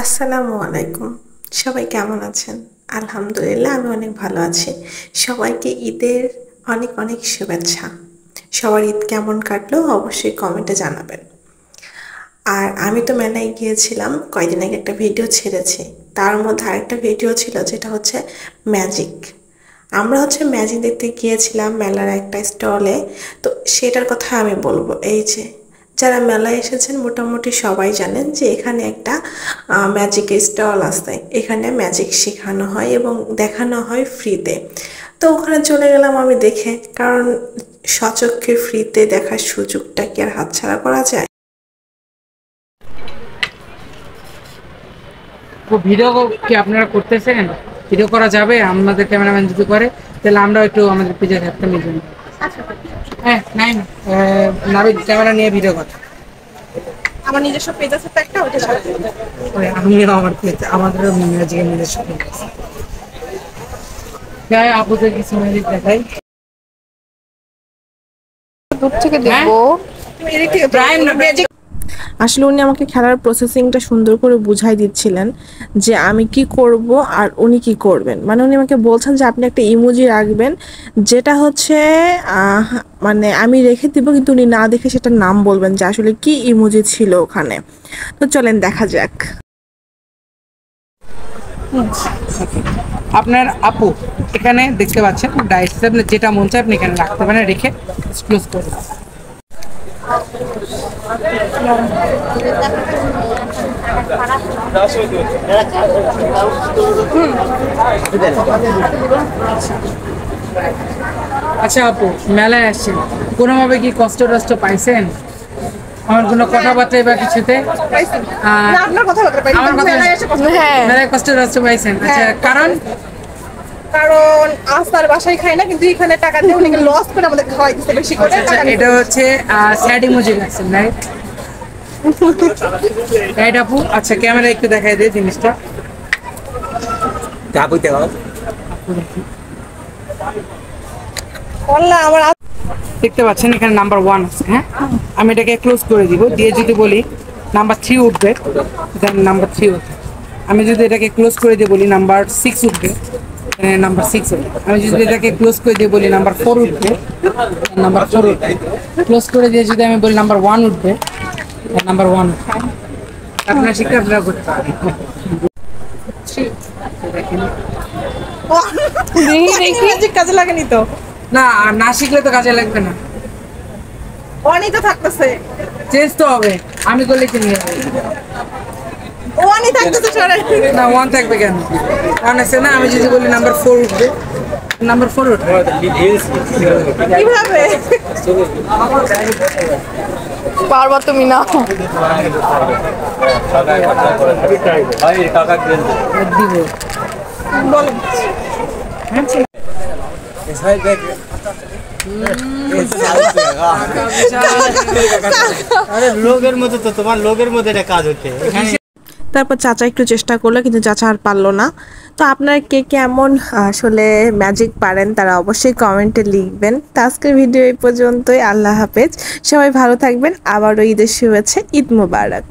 আসসালামু আলাইকুম। সবাই কেমন আছেন? আলহামদুলিল্লাহ আমি অনেক ভালো আছি। সবাইকে ঈদের অনেক অনেক শুভেচ্ছা। সবার ঈদ কেমন কাটলো অবশ্যই কমেন্টে জানাবেন। আর আমি তো মেলায় গিয়েছিলাম, কয়েকদিন আগে একটা ভিডিও ছেড়েছি। তার মধ্যে আরেকটা ভিডিও ছিল যেটা হচ্ছে ম্যাজিক। আমরা ম্যাজিক দেখতে গিয়েছিলাম মেলার একটা স্টলে। তো সেটার কথা আমি বলবো। এই যে যারা মেলায় এসেছেন মোটামুটি সবাই জানেন যে এখানে একটা ম্যাজিকের স্টল আছে। এখানে ম্যাজিক শেখানো হয় এবং দেখানো হয় ফ্রিতে। তো ওখানে চলে গেলাম আমি দেখে, কারণ সচক্ষে ফ্রিতে দেখার সুযোগটা কি আর হাতছাড়া করা যায়? ভিডিও কি আপনারা করতেছেন? ভিডিও করা যাবে? আমাদের ক্যামেরাম্যান যদি করে তাহলে আমরাও একটু আমাদের পেজে থাকতে নিয়ে যাবো। হ্যাঁ নাই নাবিদ ক্যামেরা নিয়ে ভিডিও কর। আমার নিজস্ব পেজ আছে তো একটা, ওটা ছাড়া আমিও আমার পেজ, আমাদেরও মিউজিকের নিজস্ব পেজ আছে। যাই আপুদের কিছু ম্যাজিক দেখাই। দূর থেকে দেখবো। প্রাইম না ম্যাজিক। আসলে উনি আমাকে খেলার প্রসেসিংটা সুন্দর করে বুঝাই দিচ্ছিলেন যে আমি কি করব আর উনি কি করবেন। মানে উনি আমাকে বলছেন যে আপনি একটা ইমোজি রাখবেন, যেটা মানে আমি রেখে দিব, কিন্তু উনি না দেখে সেটার নাম বলবেন যে আসলে কি ইমোজি ছিল ওখানে। তো চলেন দেখা যাক। আপনার আপু এখানে দেখতে পাচ্ছেন ডাইস, আপনি যেটা মন চায় আপনি এখানে রাখতে পারেন, রেখে ক্লোজ করবেন। আচ্ছা আপু, মেলায় আসছেন, কোনোভাবে কি কষ্ট টষ্ট পাইছেন? আমার কোনো কথাবার্তায় বা কিছুতে আপনার কথাবার্তা পাই, আমার কথা হ্যাঁ, মেলায় কষ্ট টষ্ট পাইছেন? আচ্ছা, কারণ আস্তার বাসায় খাই না, কিন্তু এখানে টাকা দিয়ে উনি লস করে আমাদের খাওয়াই দিতে বেশি করে। আচ্ছা, এটা হচ্ছে স্যাড ইমোজি লাগছেন, রাইট? রাইট আপু। আচ্ছা, ক্যামেরা একটু দেখাই দে জিনিসটা। দেখতে পাচ্ছেন এখানে নাম্বার 1 আছে। হ্যাঁ, আমি এটাকে ক্লোজ করে দিব, দিয়ে যদি বলি নাম্বার 3 উঠবে, দেন নাম্বার 3 উঠবে। আমি যদি এটাকে ক্লোজ করে দিয়ে বলি নাম্বার 6 উঠবে, নাম্বার 6 উঠবে। আমি যদি এটাকে ক্লোজ করে দিয়ে বলি নাম্বার 4 উঠবে, নাম্বার 4 উঠবে। ক্লোজ করে দিয়ে যদি আমি বলি নাম্বার 1 উঠবে, নাম্বার 1 উঠবে। আপনারা শিখতে আপনারা করতে পারেন। দেখি কাজে লাগেনি তো, না, না শিখলে তো কাজে লাগবে না। ওয়ানই তো থাকতেছে, চেঞ্জ তো হবে, আমি করলে চেঞ্জ হবে। ওয়ানই থাকতেছে সরে না, 1 থাকবে কেন? 1 আছে না? আমি যদি বলি নাম্বার 4 উঠবে, নাম্বার 4 উঠবে। কিভাবে? পারবা তুমি না। দিব বলো। আরে লোকের মধ্যে তো তোমার লোকের মধ্যে এটা কাজ হচ্ছে। তারপর চাচা একটু চেষ্টা করলো, কিন্তু চাচা আর পারলো না। তো আপনারা কে কেমন আসলে ম্যাজিক পারেন তারা অবশ্যই কমেন্টে লিখবেন। তো আজকের ভিডিও এই পর্যন্তই। আল্লাহ হাফেজ, সবাই ভালো থাকবেন। আবারও ঈদের শুভেচ্ছা, ঈদ মোবারক।